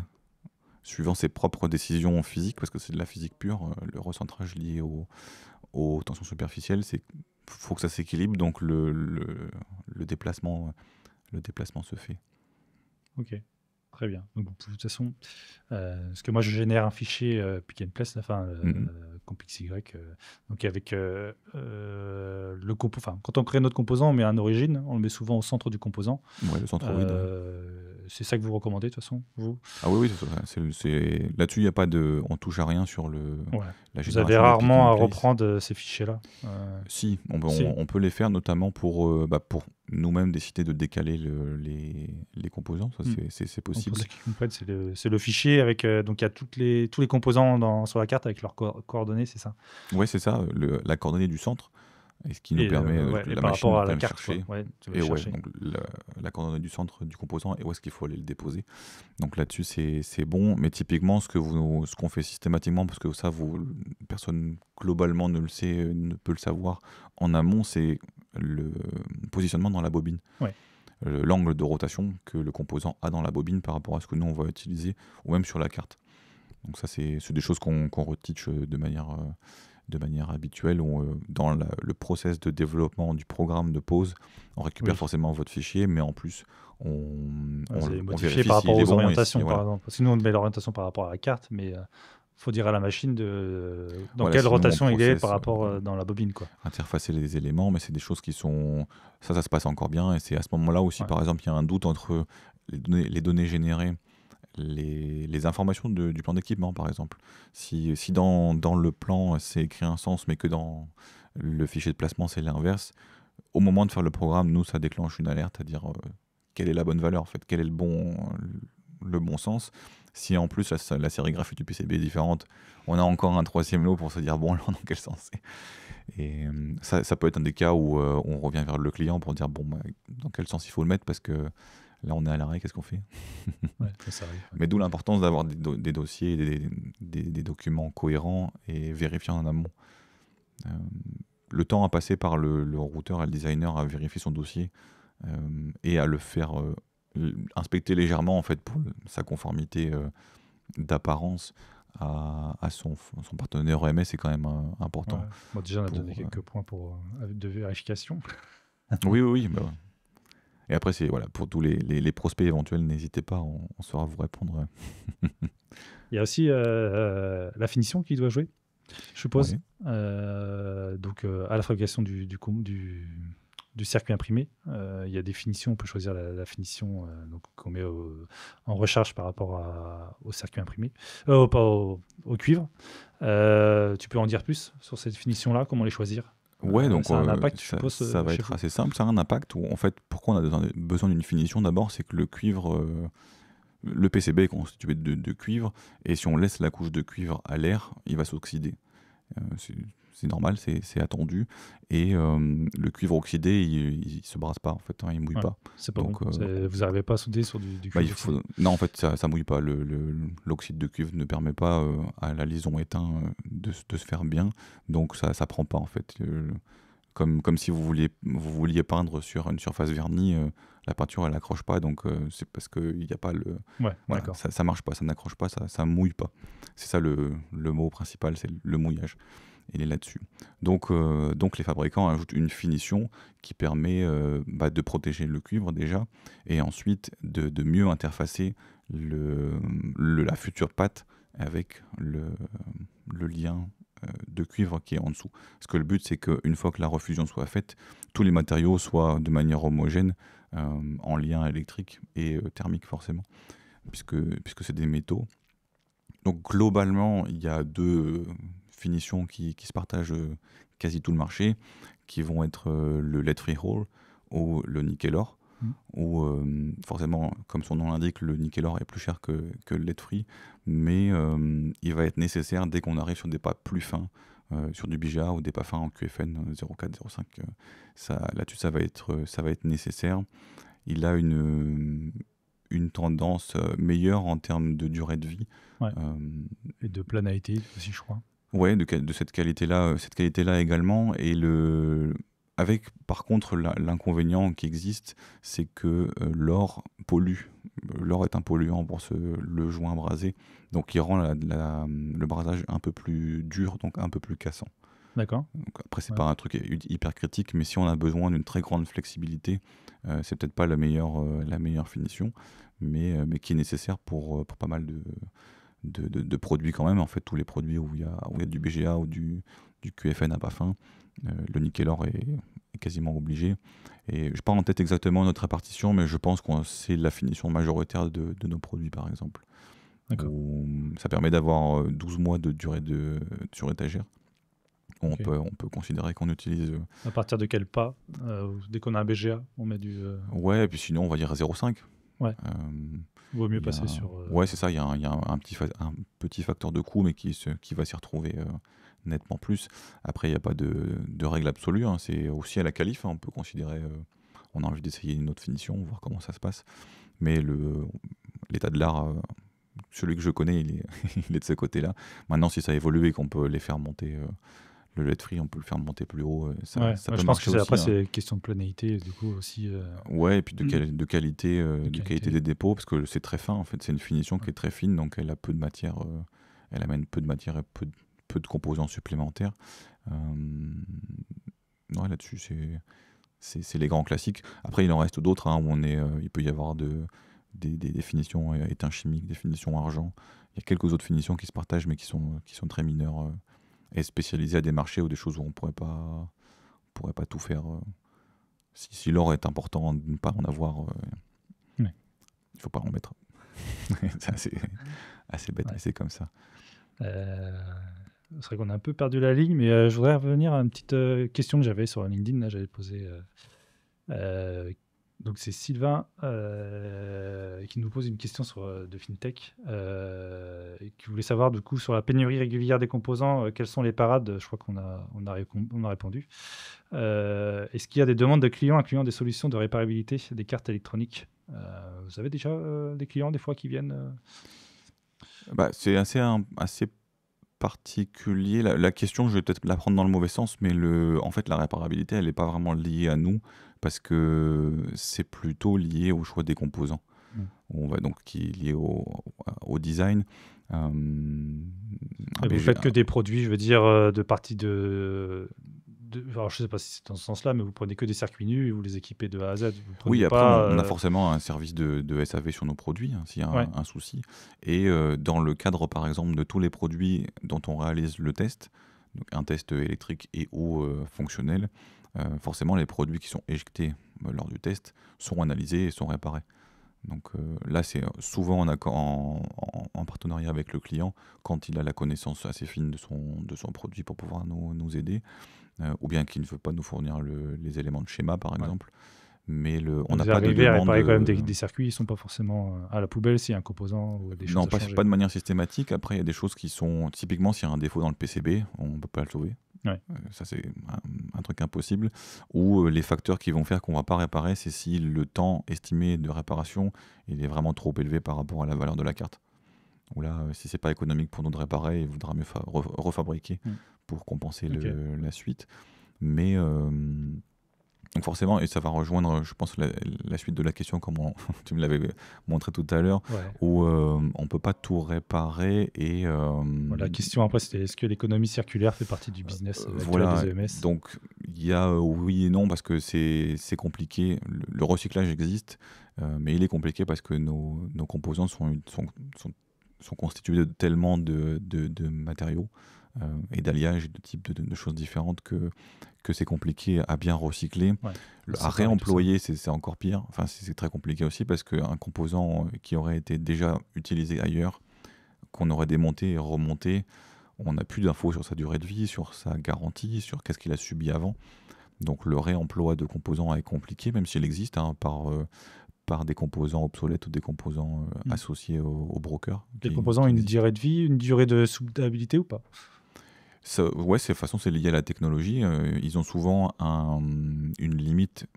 suivant ses propres décisions physiques, parce que c'est de la physique pure, le recentrage lié aux tensions superficielles, c'est faut que ça s'équilibre, donc le déplacement se fait. Ok, très bien. Donc, de toute façon, parce que moi, je génère un fichier pick and place, enfin, compxy. Donc, avec le enfin, quand on crée notre composant, on met un origine, on le met souvent au centre du composant. Ouais, le centroïde. C'est ça que vous recommandez, de toute façon, vous? Ah oui, là-dessus, il y a pas de, on touche à rien sur la Vous avez génération de pick rarement and à place. reprendre ces fichiers-là. Si, Si. on peut les faire notamment pour nous-mêmes décider de décaler les composants, ça c'est Donc, possible. pour ceux qui comprennent, c'est le fichier avec. Donc, il y a tous les composants sur la carte avec leurs coordonnées, c'est ça? Ouais, c'est ça, la coordonnée du centre, et ce qui nous permet, et la par machine rapport à peut la le carte, chercher. quoi. Ouais, tu vas Et le ouais, chercher. donc la coordonnée du centre du composant et où est-ce qu'il faut aller le déposer. Donc là-dessus, c'est bon, mais typiquement, ce qu'on fait systématiquement, parce que ça, personne globalement ne peut le savoir en amont, c'est le positionnement dans la bobine. Ouais. L'angle de rotation que le composant a dans la bobine par rapport à ce que nous, on va utiliser, ou même sur la carte. Donc ça, c'est des choses qu'on reteach de manière habituelle, où dans le process de développement du programme de pause, on récupère forcément votre fichier, mais en plus, on modifié vérifie par rapport aux orientations, voilà. par exemple. Parce que nous, on met l'orientation par rapport à la carte, mais faut dire à la machine dans Voilà, quelle sinon, rotation il est par rapport dans la bobine, quoi. Interfacer les éléments, mais c'est des choses qui sont... Ça se passe encore bien, et c'est à ce moment-là aussi, par exemple, il y a un doute entre les données générées, les informations du plan d'équipement, par exemple. Si dans le plan, c'est écrit un sens, mais que dans le fichier de placement, c'est l'inverse, au moment de faire le programme, nous, ça déclenche une alerte à dire quelle est la bonne valeur, en fait, quel est le bon sens. Si en plus la sérigraphie du PCB est différente, on a encore un troisième lot pour se dire bon, alors dans quel sens c'est. Et ça peut être un des cas où on revient vers le client pour dire bon, dans quel sens il faut le mettre, parce que là on est à l'arrêt, qu'est-ce qu'on fait? Ça arrive, Mais d'où l'importance d'avoir des dossiers, des documents cohérents et vérifiés en amont. Le temps à passer par le routeur et le designer à vérifier son dossier et à le faire inspecter légèrement, en fait, pour sa conformité d'apparence à son partenaire OMS, c'est quand même important. Ouais. Bon, déjà, on a donné quelques points de vérification. Oui. Bah ouais. Et après, pour tous les prospects éventuels, n'hésitez pas, on saura vous répondre. Il y a aussi la finition qui doit jouer, je suppose. Oui. Donc, à la fabrication du circuit imprimé, il y a des finitions. On peut choisir la finition qu'on met en recharge par rapport au circuit imprimé, au cuivre. Tu peux en dire plus sur cette finition-là, comment les choisir? Ouais, donc ça a un impact, je suppose, ça va être assez simple. Ça a un impact où, en fait, pourquoi on a besoin d'une finition? D'abord, c'est que le cuivre, le PCB est constitué de cuivre, et si on laisse la couche de cuivre à l'air, il va s'oxyder. C'est normal, c'est attendu. Et le cuivre oxydé, il se brasse pas, en fait, il mouille pas. C'est pas donc, bon. Vous n'arrivez pas à souder sur du cuivre? Non, en fait, ça mouille pas. L'oxyde de cuivre ne permet pas à la liaison éteinte de se faire bien, donc ça prend pas, en fait. Comme si vous vouliez peindre sur une surface vernie, la peinture elle accroche pas, donc c'est parce qu'il n'y a pas voilà, ça marche pas, ça n'accroche pas, ça mouille pas. C'est ça le mot principal, c'est le mouillage. Il est là-dessus. Donc les fabricants ajoutent une finition qui permet de protéger le cuivre déjà, et ensuite de mieux interfacer la future pâte avec le lien de cuivre qui est en dessous. Parce que le but, c'est qu'une fois que la refusion soit faite, tous les matériaux soient de manière homogène, en lien électrique et thermique forcément, puisque c'est des métaux. Donc globalement, il y a deux finitions qui se partagent quasi tout le marché, qui vont être le lead free hole ou le nickel or. Où forcément, comme son nom l'indique, le nickel or est plus cher que le lead free, mais il va être nécessaire dès qu'on arrive sur des pas plus fins, sur du BIJA ou des pas fins en QFN 0,4, 0,5. Là-dessus, ça va être nécessaire. Il a une tendance meilleure en termes de durée de vie. Ouais. Et de planarité aussi, je crois. Ouais, de cette qualité-là également. Et avec par contre l'inconvénient qui existe, c'est que l'or pollue. L'or est un polluant pour le joint brasé, donc il rend le brasage un peu plus dur, donc un peu plus cassant. D'accord. Donc après, c'est pas un truc hyper critique, mais si on a besoin d'une très grande flexibilité, c'est peut-être pas la meilleure finition, mais qui est nécessaire pour pas mal de produits quand même. En fait, tous les produits où il y a du BGA ou du QFN à pas fin, le nickel-or est quasiment obligé. Et je n'ai pas en tête exactement notre répartition, mais je pense que c'est la finition majoritaire de nos produits, par exemple. Ça permet d'avoir 12 mois de durée sur étagère. On peut considérer qu'on utilise... À partir de quel pas dès qu'on a un BGA, on met du... Ouais, et puis sinon, on va dire 0,5. Ouais. Vaut mieux passer sur... Ouais, c'est ça, il y a un petit facteur de coût, mais qui va s'y retrouver nettement plus. Après, il n'y a pas de règle absolue, hein. C'est aussi à la qualif, hein. On peut considérer... on a envie d'essayer une autre finition, voir comment ça se passe. Mais l'état de l'art... celui que je connais, il est de ce côté-là. Maintenant, si ça évolue et qu'on peut les faire monter... le lead free, on peut le faire monter plus haut. Ça peut je pense que aussi, après, c'est question de planéité, du coup, aussi. Ouais, et puis de qualité des dépôts, parce que c'est très fin, en fait. C'est une finition qui est très fine, donc elle a peu de matière. Elle amène peu de matière et peu de composants supplémentaires. Là-dessus, c'est les grands classiques. Après, il en reste d'autres, hein, où il peut y avoir des finitions étain chimique, des finitions argent. Il y a quelques autres finitions qui se partagent, mais qui sont très mineures. Et spécialisé à des marchés ou des choses où on pourrait pas tout faire. Si l'or est important de ne pas en avoir, il faut pas en mettre. C'est assez bête, mais c'est comme ça. C'est vrai qu'on a un peu perdu la ligne, mais je voudrais revenir à une petite question que j'avais sur LinkedIn. Là, j'avais posé. Donc c'est Sylvain qui nous pose une question de FinTech, et qui voulait savoir du coup sur la pénurie régulière des composants, quelles sont les parades. Je crois qu'on a répondu. Est-ce qu'il y a des demandes de clients incluant des solutions de réparabilité des cartes électroniques? Vous avez déjà des clients des fois qui viennent C'est assez particulier. La question, je vais peut-être la prendre dans le mauvais sens, mais en fait, la réparabilité, elle n'est pas vraiment liée à nous, parce que c'est plutôt lié au choix des composants. Qui est lié au design. Vous faites que des produits, je veux dire, de partie alors, je ne sais pas si c'est dans ce sens-là, mais vous prenez que des circuits nus et vous les équipez de A à Z. Oui, après, on a forcément un service de SAV sur nos produits, hein, s'il y a un souci. Et dans le cadre, par exemple, de tous les produits dont on réalise le test, donc un test électrique et ou fonctionnel, forcément, les produits qui sont éjectés lors du test sont analysés et sont réparés. Donc là, c'est souvent en partenariat avec le client, quand il a la connaissance assez fine de son produit pour pouvoir nous aider, ou bien qu'il ne veut pas nous fournir les éléments de schéma, par exemple. Mais on n'a pas de demande... à réparer quand même des circuits, ils ne sont pas forcément à la poubelle s'il y a un composant ou des choses à changer. Non, pas de manière systématique. Après, il y a des choses qui sont... Typiquement, s'il y a un défaut dans le PCB, on ne peut pas le sauver. Ça, c'est un truc impossible. Ou les facteurs qui vont faire qu'on ne va pas réparer, c'est si le temps estimé de réparation il est vraiment trop élevé par rapport à la valeur de la carte. Ou là, si c'est pas économique pour nous de réparer, il vaudra mieux refabriquer pour compenser la suite. Mais donc forcément, et ça va rejoindre, je pense, la suite de la question, comme tu me l'avais montré tout à l'heure, où on peut pas tout réparer. Et la question après, c'était est-ce que l'économie circulaire fait partie du business actuel des EMS? Donc il y a oui et non, parce que c'est compliqué. Le recyclage existe, mais il est compliqué parce que nos composants sont constitués de tellement de matériaux et d'alliages et de types de choses différentes que c'est compliqué à bien recycler. À réemployer, c'est encore pire. Enfin, c'est très compliqué aussi, parce qu'un composant qui aurait été déjà utilisé ailleurs, qu'on aurait démonté et remonté, on n'a plus d'infos sur sa durée de vie, sur sa garantie, sur qu'est-ce qu'il a subi avant. Donc le réemploi de composants est compliqué, même s'il existe, hein, par des composants obsolètes ou des composants associés au broker. Les composants ont une durée de vie, une durée de soudabilité ou pas? Ouais, de toute façon, c'est lié à la technologie. Ils ont souvent une limite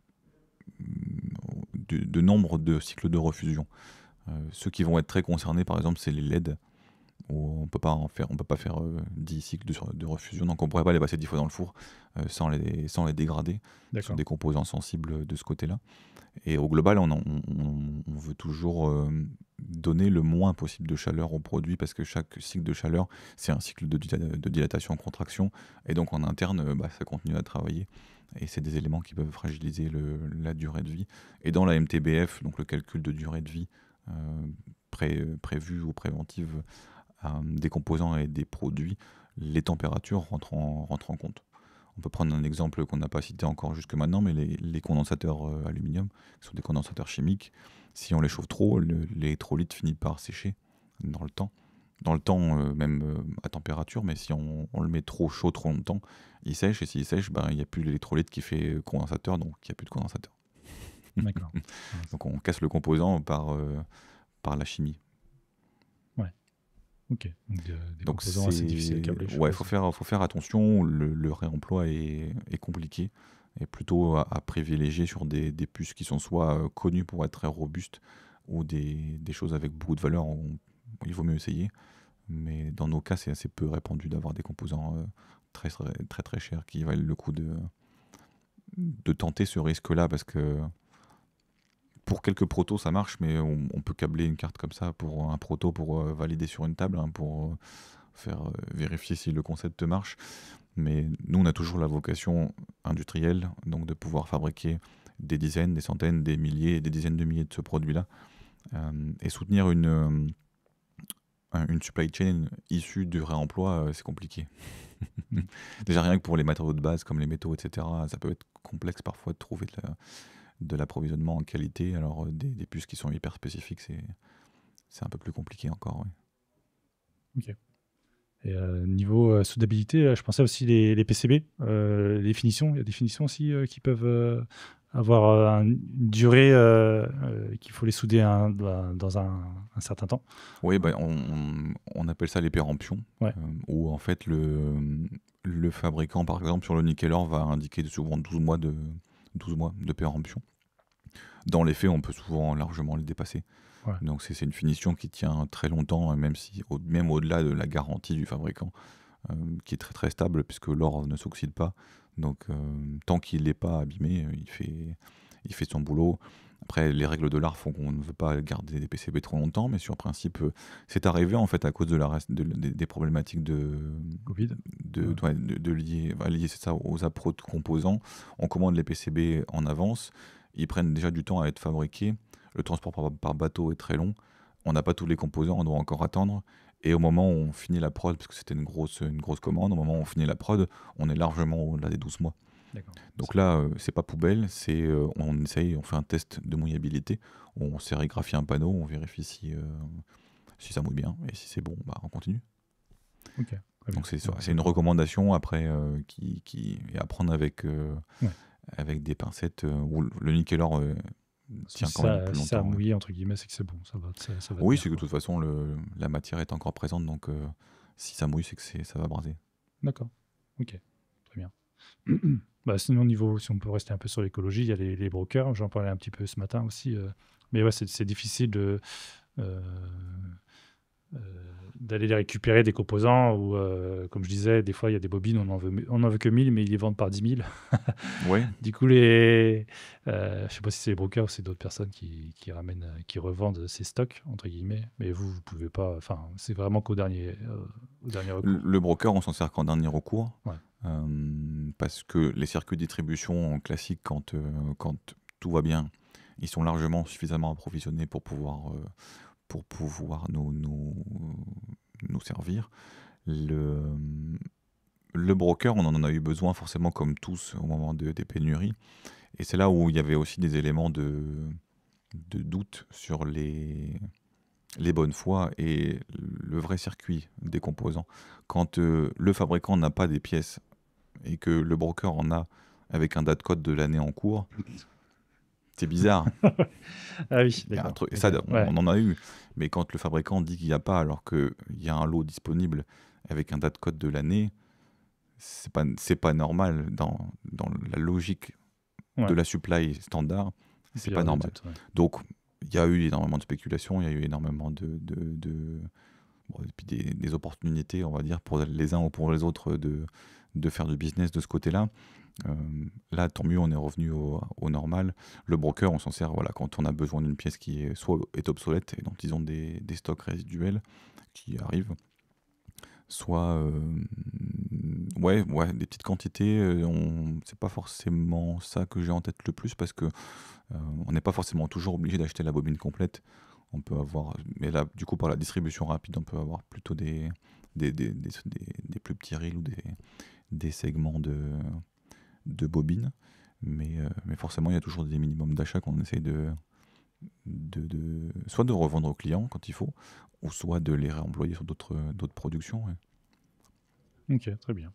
de nombre de cycles de refusion. Ceux qui vont être très concernés, par exemple, c'est les LED. où on peut pas faire 10 cycles de refusion, donc on pourrait pas les passer 10 fois dans le four sans les dégrader. Ce sont des composants sensibles de ce côté-là. Et au global, on veut toujours donner le moins possible de chaleur au produit, parce que chaque cycle de chaleur, c'est un cycle de dilatation-contraction, et donc en interne, ça continue à travailler, et c'est des éléments qui peuvent fragiliser la durée de vie. Et dans la MTBF, donc le calcul de durée de vie prévue ou préventive des composants et des produits, les températures rentrent en compte. On peut prendre un exemple qu'on n'a pas cité encore jusque maintenant, mais les condensateurs aluminium, qui sont des condensateurs chimiques, si on les chauffe trop, l'électrolyte finit par sécher dans le temps. Dans le temps, même à température, mais si on le met trop chaud trop longtemps, il sèche, et s'il sèche, il n'y a plus l'électrolyte qui fait condensateur, donc il n'y a plus de condensateur. D'accord. Donc on casse le composant par la chimie. Ok, donc des composants assez difficiles à câbler. Ouais, faut faire attention, le réemploi est compliqué, et plutôt à privilégier sur des puces qui sont soit connues pour être très robustes, ou des choses avec beaucoup de valeur. Il vaut mieux essayer, mais dans nos cas, c'est assez peu répandu d'avoir des composants très, très, très, très chers qui valent le coup de tenter ce risque-là, parce que pour quelques protos ça marche, mais on peut câbler une carte comme ça pour un proto, pour valider sur une table, pour faire vérifier si le concept marche. Mais nous, on a toujours la vocation industrielle, donc de pouvoir fabriquer des dizaines, des centaines, des milliers, des dizaines de milliers de ce produit-là, et soutenir une supply chain issue du réemploi, c'est compliqué. Déjà rien que pour les matériaux de base comme les métaux, etc., ça peut être complexe parfois de trouver de l'approvisionnement en qualité. Alors des puces qui sont hyper spécifiques, c'est un peu plus compliqué encore. Ouais. Ok. Et niveau soudabilité, je pensais aussi les PCB, les finitions. Il y a des finitions aussi qui peuvent avoir une durée qu'il faut les souder dans un certain temps. Oui, on appelle ça les péremptions, où en fait le fabricant, par exemple sur le nickel-or, va indiquer souvent 12 mois de péremption. Dans les faits, on peut souvent largement les dépasser. Ouais. Donc c'est une finition qui tient très longtemps, même au-delà de la garantie du fabricant, qui est très très stable, puisque l'or ne s'oxyde pas. Donc tant qu'il n'est pas abîmé, il fait son boulot. Après, les règles de l'art font qu'on ne veut pas garder des PCB trop longtemps, mais sur principe, c'est arrivé en fait à cause des problématiques de Covid, liées c'est ça, aux appros de composants. On commande les PCB en avance, ils prennent déjà du temps à être fabriqués. Le transport par bateau est très long. On n'a pas tous les composants, on doit encore attendre. Et au moment où on finit la prod, parce que c'était une grosse commande, au moment où on finit la prod, on est largement au-delà des 12 mois. Donc là, c'est pas poubelle, on fait un test de mouillabilité, on sérigraphie un panneau, on vérifie si ça mouille bien, et si c'est bon, on continue. Okay. Donc c'est une recommandation après qui est à prendre avec des pincettes, où le nickel-or tient quand même plus longtemps. Si ça a mouillé, entre guillemets, c'est que c'est bon. Ça va oui, c'est que de toute façon, la matière est encore présente, donc si ça mouille, c'est que ça va braser. D'accord, ok, très bien. Sinon, si on peut rester un peu sur l'écologie, il y a les brokers, j'en parlais un petit peu ce matin aussi, mais ouais, c'est difficile d'aller les récupérer des composants, ou comme je disais, des fois il y a des bobines, on en veut que 1000, mais ils les vendent par 10 000. Ouais. Du coup, je sais pas si c'est les brokers ou c'est d'autres personnes qui revendent ces stocks, entre guillemets, mais vous pouvez pas, enfin, c'est vraiment qu'au dernier recours. Le broker, on s'en sert qu'en dernier recours. Ouais. Parce que les circuits de distribution classiques, quand tout va bien, ils sont largement suffisamment approvisionnés pour pouvoir nous servir. Le broker, on en a eu besoin forcément comme tous au moment des pénuries, et c'est là où il y avait aussi des éléments de doute sur les bonnes foi et le vrai circuit des composants. Quand le fabricant n'a pas des pièces et que le broker en a avec un date code de l'année en cours, c'est bizarre. Ah oui, d'accord. On en a eu. Mais quand le fabricant dit qu'il n'y a pas, alors qu'il y a un lot disponible avec un date code de l'année, c'est pas normal dans la logique de la supply standard. C'est pas normal. Donc, il y a eu énormément de spéculation, il y a eu énormément de Bon, et puis des opportunités, on va dire, pour les uns ou pour les autres de faire du business de ce côté-là. Là, tant mieux, on est revenu au normal. Le broker, on s'en sert voilà, quand on a besoin d'une pièce qui est, soit est obsolète, et dont ils ont des stocks résiduels qui arrivent, soit ouais, des petites quantités. C'est pas forcément ça que j'ai en tête le plus parce que on n'est pas forcément toujours obligé d'acheter la bobine complète. On peut avoir, mais là, du coup, par la distribution rapide, on peut avoir plutôt des plus petits reels ou des segments de bobines. Mais forcément, il y a toujours des minimums d'achat qu'on essaye soit de revendre aux clients quand il faut, ou soit de les réemployer sur d'autres productions. Ouais. Ok, très bien.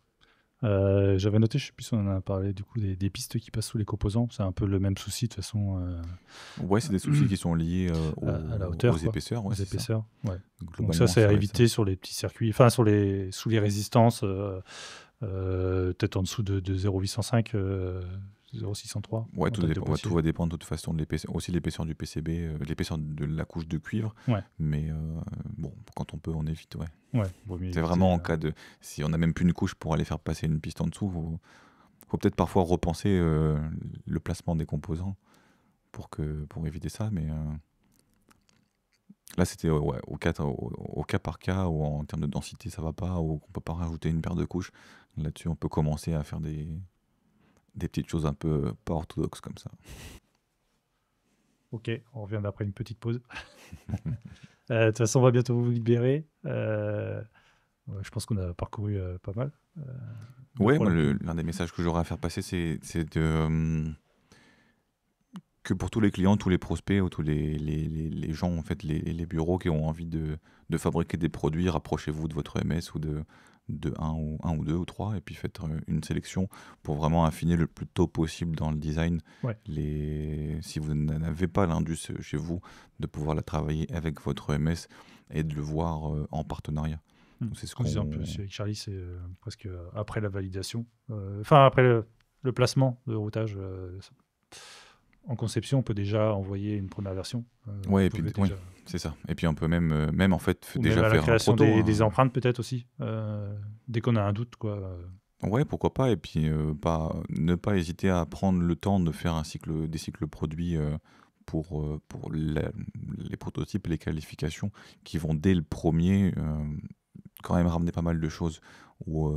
J'avais noté, je sais plus si on en a parlé, du coup, des pistes qui passent sous les composants. C'est un peu le même souci, de toute façon. Ouais, c'est des soucis qui sont liés à la hauteur, aux épaisseurs. Ouais, aux épaisseurs. Ouais. Donc Globalement, c'est à va être éviter ça. sur les petits circuits, enfin sous les résistances, peut-être en dessous de 0,805, 0,603 Ouais, en tête de tout boîtier. va dépendre de toute façon de l'épaisseur, aussi l'épaisseur du PCB, l'épaisseur de la couche de cuivre. Ouais. Mais bon, quand on peut, on évite. Ouais. Ouais, vaut mieux C'est éviter, vraiment en cas de. Si on n'a même plus une couche pour aller faire passer une piste en dessous, faut peut-être parfois repenser le placement des composants pour éviter ça. Mais là, c'était ouais, au cas par cas, ou en termes de densité, ça va pas, ou qu'on peut pas rajouter une paire de couches. Là-dessus, on peut commencer à faire des petites choses un peu pas orthodoxes comme ça. Ok, on revient d'après une petite pause. De toute façon, on va bientôt vous libérer. Je pense qu'on a parcouru pas mal. Ouais, moi, l'un des messages que j'aurais à faire passer, c'est que pour tous les clients, tous les prospects, ou tous les gens, en fait, les bureaux qui ont envie de fabriquer des produits, rapprochez-vous de votre MS ou de un ou deux ou trois, et puis faites une sélection pour vraiment affiner le plus tôt possible dans le design. Ouais. Si vous n'avez pas l'Indus chez vous, de pouvoir la travailler avec votre MS et de le voir en partenariat. C'est ce qu'on disait un peu avec Charlie, c'est presque après la validation, enfin après le placement de routage. En conception, on peut déjà envoyer une première version. Ouais, et puis ouais, c'est ça. Et puis on peut même en fait ou déjà même à faire la création un proto. des empreintes peut-être aussi, dès qu'on a un doute, quoi. Ouais, pourquoi pas. Et puis ne pas hésiter à prendre le temps de faire des cycles produits pour les prototypes, les qualifications qui vont dès le premier quand même ramener pas mal de choses. Où,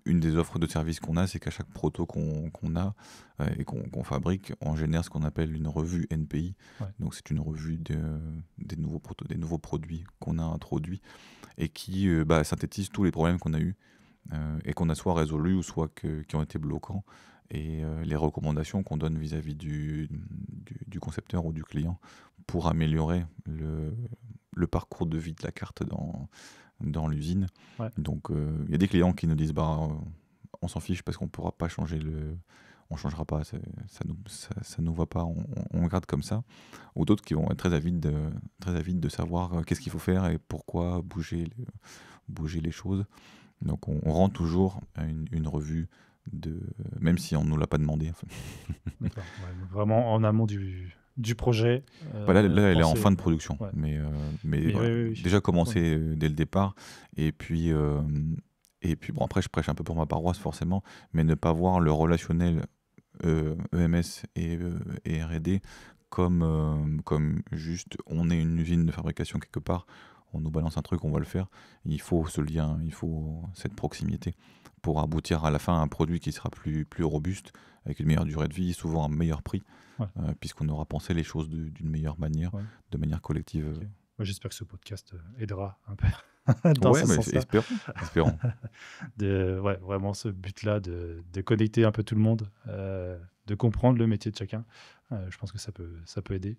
une des offres de service qu'on a, c'est qu'à chaque proto qu'on a et qu'on fabrique, on génère ce qu'on appelle une revue NPI. Ouais. Donc c'est une revue des nouveaux produits qu'on a introduits et qui synthétise tous les problèmes qu'on a eus et qu'on a soit résolus ou soit qui ont été bloquants, et les recommandations qu'on donne vis-à-vis du concepteur ou du client pour améliorer le parcours de vie de la carte dans l'usine. Ouais. Donc il y a des clients qui nous disent on s'en fiche parce qu'on ne pourra pas changer on changera pas, ça nous va pas, on garde comme ça. Ou d'autres qui vont être très avides de savoir qu'est-ce qu'il faut faire et pourquoi bouger les choses. Donc on rend toujours une revue, même si on ne nous l'a pas demandé. D'accord. Ouais, vraiment en amont du projet. Là, elle est en fin de production. Ouais. Mais voilà, oui. déjà commencer dès le départ. Et puis bon, après, je prêche un peu pour ma paroisse forcément, mais ne pas voir le relationnel EMS et R&D comme juste on est une usine de fabrication quelque part, on nous balance un truc, on va le faire. Il faut ce lien, il faut cette proximité pour aboutir à la fin à un produit qui sera plus robuste, avec une meilleure durée de vie, souvent un meilleur prix, puisqu'on aura pensé les choses d'une meilleure manière, de manière collective. Okay. Moi, j'espère que ce podcast aidera un peu dans ce sens-là. Espérons. Vraiment ce but-là de connecter un peu tout le monde, de comprendre le métier de chacun. Je pense que ça peut aider.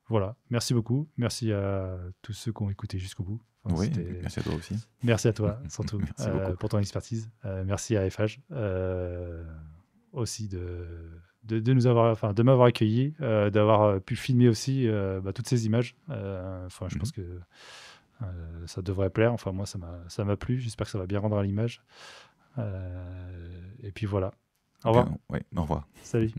Voilà, merci beaucoup. Merci à tous ceux qui ont écouté jusqu'au bout. Oui, merci à toi aussi. Merci à toi, surtout, pour ton expertise. Merci à FH aussi de m'avoir accueilli, d'avoir pu filmer aussi toutes ces images. Je pense que ça devrait plaire. Enfin, moi, ça m'a plu. J'espère que ça va bien rendre à l'image. Et puis voilà. Au revoir. Au revoir. Salut.